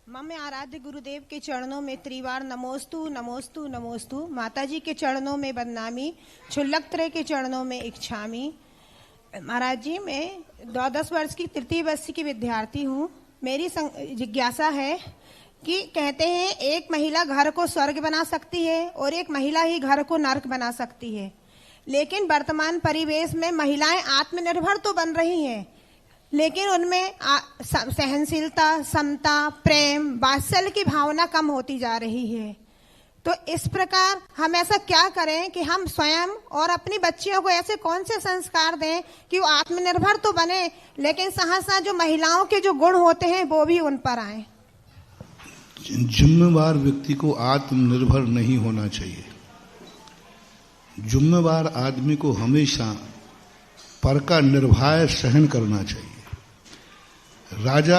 मम आराध्य गुरुदेव के चरणों में त्रिवार नमोस्तु नमोस्तु नमोस्तु। माताजी के चरणों में बदनामी, छुल्लक के चरणों में इच्छामी। महाराज जी, मैं 10 वर्ष की तृतीय वर्ष की विद्यार्थी हूँ। मेरी जिज्ञासा है कि कहते हैं एक महिला घर को स्वर्ग बना सकती है और एक महिला ही घर को नरक बना सकती है, लेकिन वर्तमान परिवेश में महिलाएं आत्मनिर्भर तो बन रही हैं, लेकिन उनमें सहनशीलता, समता, प्रेम, वात्सल्य की भावना कम होती जा रही है। तो इस प्रकार हम ऐसा क्या करें कि हम स्वयं और अपनी बच्चियों को ऐसे कौन से संस्कार दें कि वो आत्मनिर्भर तो बने, लेकिन साथ साथ जो महिलाओं के जो गुण होते हैं वो भी उन पर आए। जिम्मेवार व्यक्ति को आत्मनिर्भर नहीं होना चाहिए। जिम्मेवार आदमी को हमेशा पर का निर्भय सहन करना चाहिए। राजा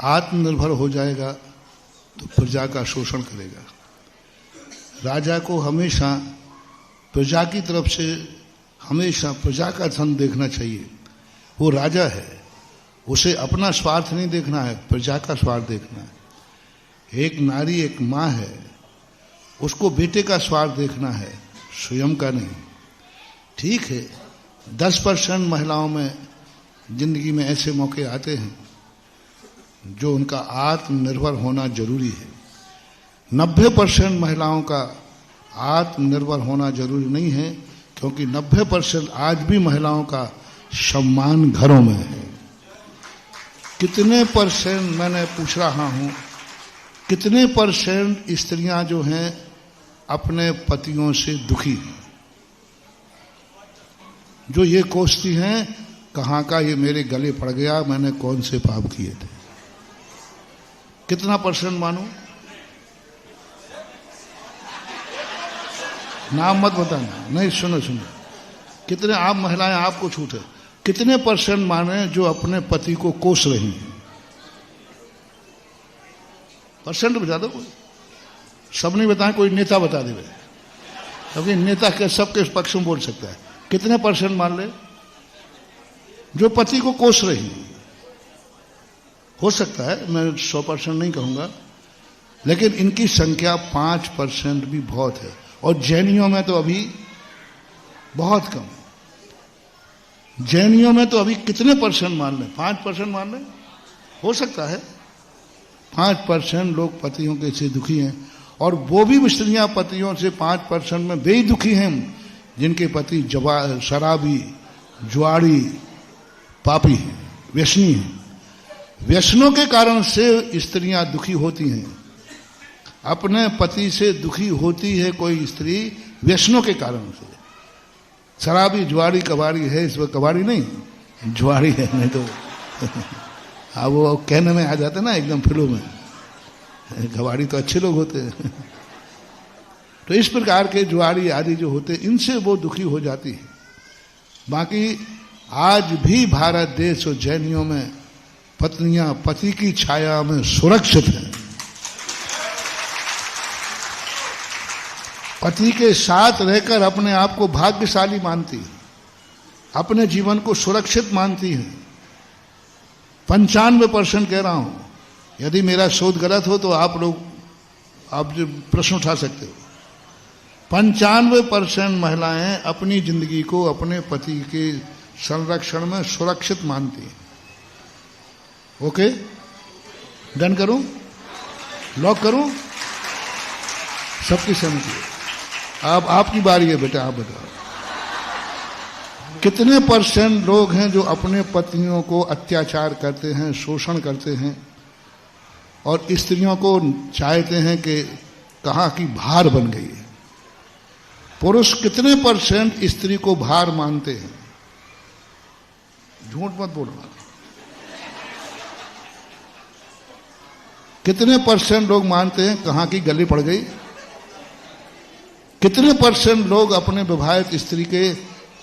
आत्मनिर्भर हो जाएगा तो प्रजा का शोषण करेगा। राजा को हमेशा प्रजा की तरफ से हमेशा प्रजा का धन देखना चाहिए। वो राजा है, उसे अपना स्वार्थ नहीं देखना है, प्रजा का स्वार्थ देखना है। एक नारी एक माँ है, उसको बेटे का स्वार्थ देखना है, स्वयं का नहीं। ठीक है, 10% महिलाओं में जिंदगी में ऐसे मौके आते हैं जो उनका आत्मनिर्भर होना जरूरी है। 90% महिलाओं का आत्मनिर्भर होना जरूरी नहीं है, क्योंकि 90% आज भी महिलाओं का सम्मान घरों में है। कितने परसेंट, मैंने पूछ रहा हूं, कितने परसेंट स्त्रियां जो हैं अपने पतियों से दुखी हैं, जो ये कोसती हैं कहाँ का ये मेरे गले पड़ गया, मैंने कौन से पाप किए थे। कितना परसेंट मानूं? नाम मत बताना, नहीं, सुनो सुनो, कितने आप महिलाएं, आपको छूट है, कितने परसेंट माने जो अपने पति को कोस रही हैं? परसेंट बता दो। कोई सब नहीं बताएं, कोई नेता बता दे, क्योंकि नेता के सबके पक्ष में बोल सकता है। कितने परसेंट मान ले जो पति को कोस रही है? हो सकता है, मैं 100% नहीं कहूंगा, लेकिन इनकी संख्या 5% भी बहुत है। और जैनियों में तो अभी बहुत कम है। जैनियों में तो अभी कितने परसेंट मान लें? 5% मान लें, हो सकता है 5% लोग पतियों के से दुखी हैं। और वो भी स्त्रियां पतियों से 5% में वे दुखी हैं जिनके पति शराबी, जुआड़ी, पापी हैं, व्यसनी हैं। व्यसनों के कारण से स्त्रियां दुखी होती हैं। अपने पति से दुखी होती है कोई स्त्री व्यसनों के कारण से। शराबी, जुआड़ी, कबाड़ी है, इस वक्त कबाड़ी नहीं, जुआड़ी है, नहीं तो हाँ वो कहने में आ जाते ना एकदम फिल्मों में, कबाड़ी तो अच्छे लोग होते हैं। तो इस प्रकार के जुआड़ी आदि जो होते हैं, इनसे वो दुखी हो जाती है। बाकी आज भी भारत देश और जैनियों में पत्नियां पति की छाया में सुरक्षित हैं। पति के साथ रहकर अपने आप को भाग्यशाली मानती है, अपने जीवन को सुरक्षित मानती है। 95% कह रहा हूं, यदि मेरा शोध गलत हो तो आप लोग प्रश्न उठा सकते हो। 95% महिलाएं अपनी जिंदगी को अपने पति के संरक्षण में सुरक्षित मानती हैं। ओके, डन करूं, लॉक करूं? सबकी सहमति। अब आपकी बारी है बेटा, आप बताओ कितने परसेंट लोग हैं जो अपने पत्नियों को अत्याचार करते हैं, शोषण करते हैं और स्त्रियों को चाहते हैं कि कहाँ की भार बन गई है? पुरुष कितने परसेंट स्त्री को भार मानते हैं? झूठ मत बोलना। कितने परसेंट लोग मानते हैं कहाँ की गली पड़ गई? कितने परसेंट लोग अपने विवाहित स्त्री के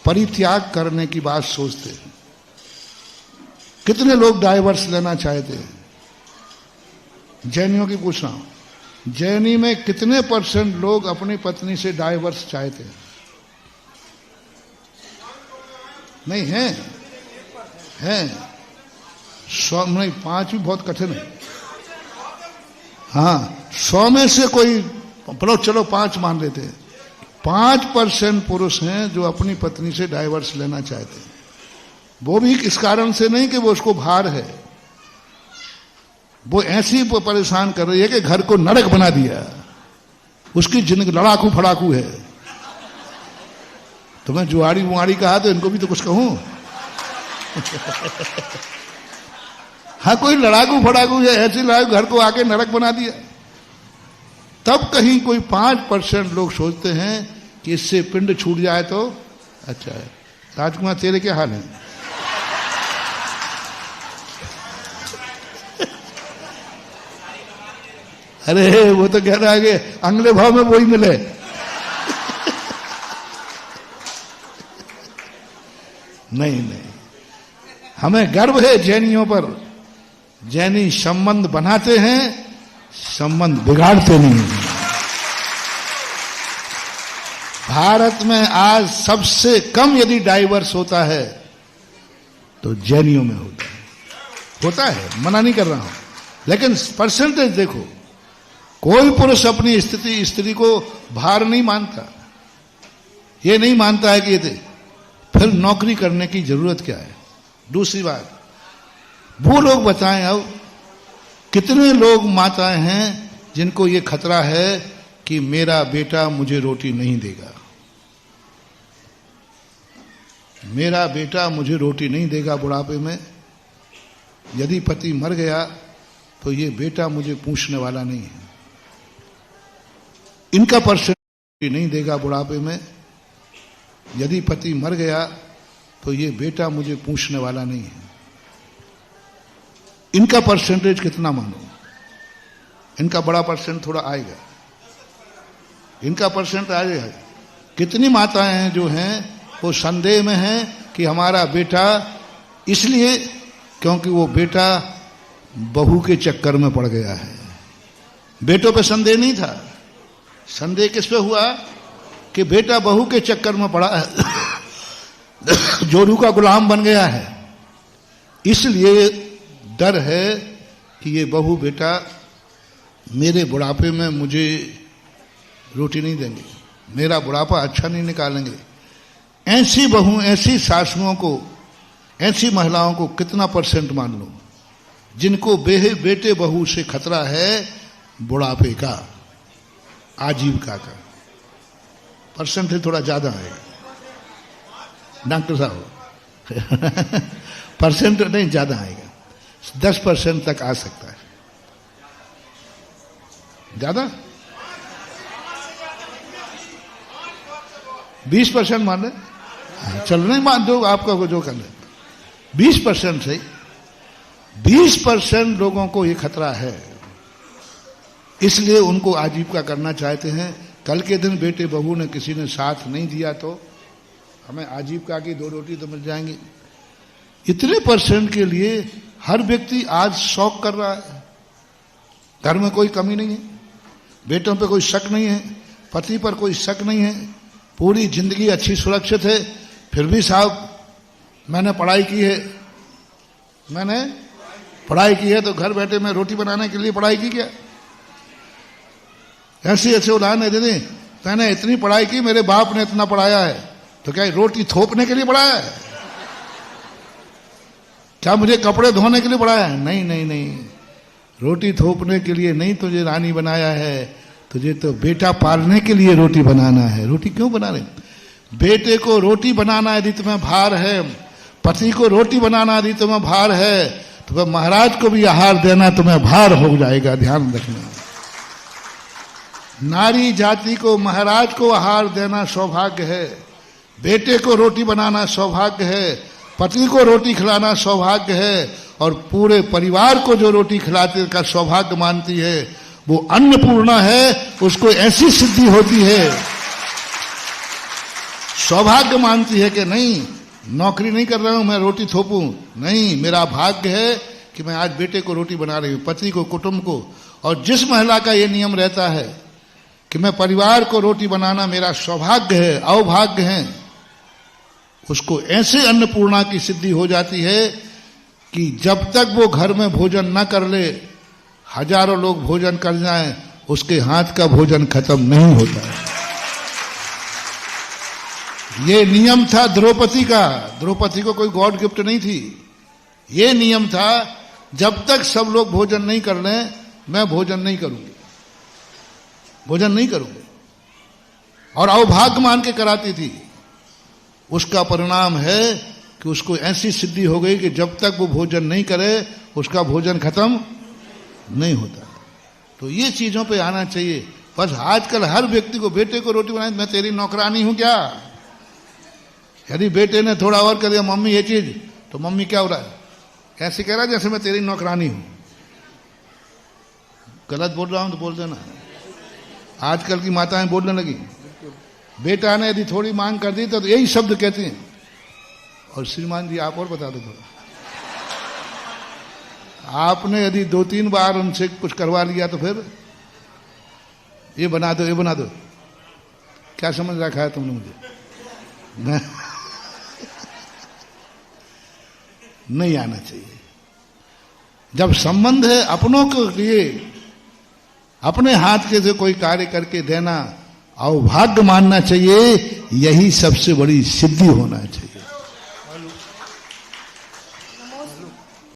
परित्याग करने की बात सोचते हैं? कितने लोग डाइवर्स लेना चाहते हैं? जैनियों की पूछ रहा हूं, जैनी में कितने परसेंट लोग अपनी पत्नी से डाइवर्स चाहते हैं? नहीं है, हैं 100 नहीं, 5 भी बहुत कठिन है। हाँ, 100 में से कोई चलो 5 मान लेते हैं, 5% पुरुष हैं जो अपनी पत्नी से डाइवर्स लेना चाहते हैं। वो भी इस कारण से नहीं कि वो उसको भार है, वो ऐसी परेशान कर रही है कि घर को नरक बना दिया, उसकी जिंदगी लड़ाकू फड़ाकू है। तो मैं जुआड़ी मुआड़ी कहा तो इनको भी तो कुछ कहूं। हाँ, कोई लड़ाकू फड़ाकू है, ऐसी लड़ाकू घर को आके नरक बना दिया। तब कहीं कोई 5% लोग सोचते हैं कि इससे पिंड छूट जाए तो अच्छा है। राजकुमार तेरे क्या हाल है? अरे वो तो कह रहा है कि अगले भाव में वही मिले। नहीं नहीं, हमें गर्व है जैनियों पर। जैनी संबंध बनाते हैं, संबंध बिगाड़ते नहीं। भारत में आज सबसे कम यदि डाइवर्स होता है तो जैनियों में होता है, मना नहीं कर रहा हूं, लेकिन परसेंटेज देखो। कोई पुरुष अपनी स्त्री को भार नहीं मानता, ये नहीं मानता है कि ये फिर नौकरी करने की जरूरत क्या है। दूसरी बात, वो लोग बताएं अब कितने लोग माताएं हैं जिनको ये खतरा है कि मेरा बेटा मुझे रोटी नहीं देगा, मेरा बेटा मुझे रोटी नहीं देगा बुढ़ापे में। यदि पति मर गया तो ये बेटा मुझे पूछने वाला नहीं है, इनका परसेंट नहीं देगा बुढ़ापे में। यदि पति मर गया तो ये बेटा मुझे पूछने वाला नहीं है। इनका परसेंटेज कितना मानो? इनका बड़ा परसेंट थोड़ा आएगा, इनका परसेंट आएगा। कितनी माताएं हैं जो हैं वो संदेह में हैं कि हमारा बेटा, इसलिए क्योंकि वो बेटा बहू के चक्कर में पड़ गया है। बेटों पे संदेह नहीं था, संदेह किस पे हुआ कि बेटा बहू के चक्कर में पड़ा है, जोरू का गुलाम बन गया है। इसलिए डर है कि ये बहू बेटा मेरे बुढ़ापे में मुझे रोटी नहीं देंगे, मेरा बुढ़ापा अच्छा नहीं निकालेंगे। ऐसी बहू, ऐसी सासुओं को, ऐसी महिलाओं को कितना परसेंट मान लो जिनको बेटे बहू से खतरा है बुढ़ापे का, आजीविका का। परसेंटेज थोड़ा ज्यादा आएगा डॉक्टर साहब। परसेंट नहीं ज्यादा आएगा, 10% तक आ सकता है। ज्यादा 20% मान ले, चल नहीं मान दो, आपका जो कर ले 20% से 20% लोगों को ये खतरा है, इसलिए उनको आजीविका करना चाहते हैं। कल के दिन बेटे बहू ने किसी ने साथ नहीं दिया तो हमें आजीविका की 2 रोटी तो मिल जाएंगी। इतने परसेंट के लिए हर व्यक्ति आज शौक कर रहा है। घर में कोई कमी नहीं है, बेटों पे कोई शक नहीं है, पति पर कोई शक नहीं है, पूरी जिंदगी अच्छी सुरक्षित है। फिर भी साहब मैंने पढ़ाई की है, मैंने पढ़ाई की है तो घर बैठे मैं रोटी बनाने के लिए पढ़ाई की क्या? ऐसे ऐसे उदाहरण है दीदी, मैंने इतनी पढ़ाई की, मेरे बाप ने इतना पढ़ाया है, तो क्या रोटी थोपने के लिए पढ़ाया है? क्या मुझे कपड़े धोने के लिए पढ़ाया है? नहीं नहीं नहीं, रोटी थोपने के लिए नहीं तुझे रानी बनाया है, तुझे तो बेटा पालने के लिए रोटी बनाना है। रोटी क्यों बना रहे? बेटे को रोटी बनाना यदि तुम्हें भार है, पति को रोटी बनाना यदि तुम्हें भार है, तो वह महाराज को भी आहार देना तुम्हें भार हो जाएगा। ध्यान रखना, नारी जाति को महाराज को आहार देना सौभाग्य है, बेटे को रोटी बनाना सौभाग्य है, पति को रोटी खिलाना सौभाग्य है, और पूरे परिवार को जो रोटी खिलाते का सौभाग्य मानती है वो अन्नपूर्णा है, उसको ऐसी सिद्धि होती है। सौभाग्य मानती है कि नहीं नौकरी नहीं कर रहा हूं मैं रोटी थोपूं, नहीं, मेरा भाग्य है कि मैं आज बेटे को रोटी बना रही हूं, पति को, कुटुंब को। और जिस महिला का ये नियम रहता है कि मैं परिवार को रोटी बनाना मेरा सौभाग्य है, अवभाग्य है, उसको ऐसे अन्नपूर्णा की सिद्धि हो जाती है कि जब तक वो घर में भोजन न कर ले, हजारों लोग भोजन कर जाएं, उसके हाथ का भोजन खत्म नहीं होता है। ये नियम था द्रौपदी का। द्रौपदी को कोई गॉड गिफ्ट नहीं थी। ये नियम था, जब तक सब लोग भोजन नहीं कर लें मैं भोजन नहीं करूंगी, भोजन नहीं करूंगी। और अवभाग्य मान के कराती थी। उसका परिणाम है कि उसको ऐसी सिद्धि हो गई कि जब तक वो भोजन नहीं करे उसका भोजन खत्म नहीं होता। तो ये चीजों पे आना चाहिए। बस आजकल हर व्यक्ति को, बेटे को रोटी बनाई, मैं तेरी नौकरानी हूं क्या? यदि बेटे ने थोड़ा और कर दिया, मम्मी ये चीज, तो मम्मी क्या हो रहा है? ऐसे कह रहा है जैसे मैं तेरी नौकरानी हूं। गलत बोल रहा हूं तो बोल देना। आजकल की माताएं बोलने लगी, बेटा ने यदि थोड़ी मांग कर दी तो यही शब्द कहती हैं। और श्रीमान जी आप और बता दो थोड़ा, आपने यदि 2-3 बार उनसे कुछ करवा लिया तो फिर ये बना दो, ये बना दो। क्या समझ रखा है तुमने मुझे? नहीं आना चाहिए। जब संबंध है अपनों के लिए, अपने हाथ के से कोई कार्य करके देना अवभाग्य मानना चाहिए। यही सबसे बड़ी सिद्धि होना चाहिए।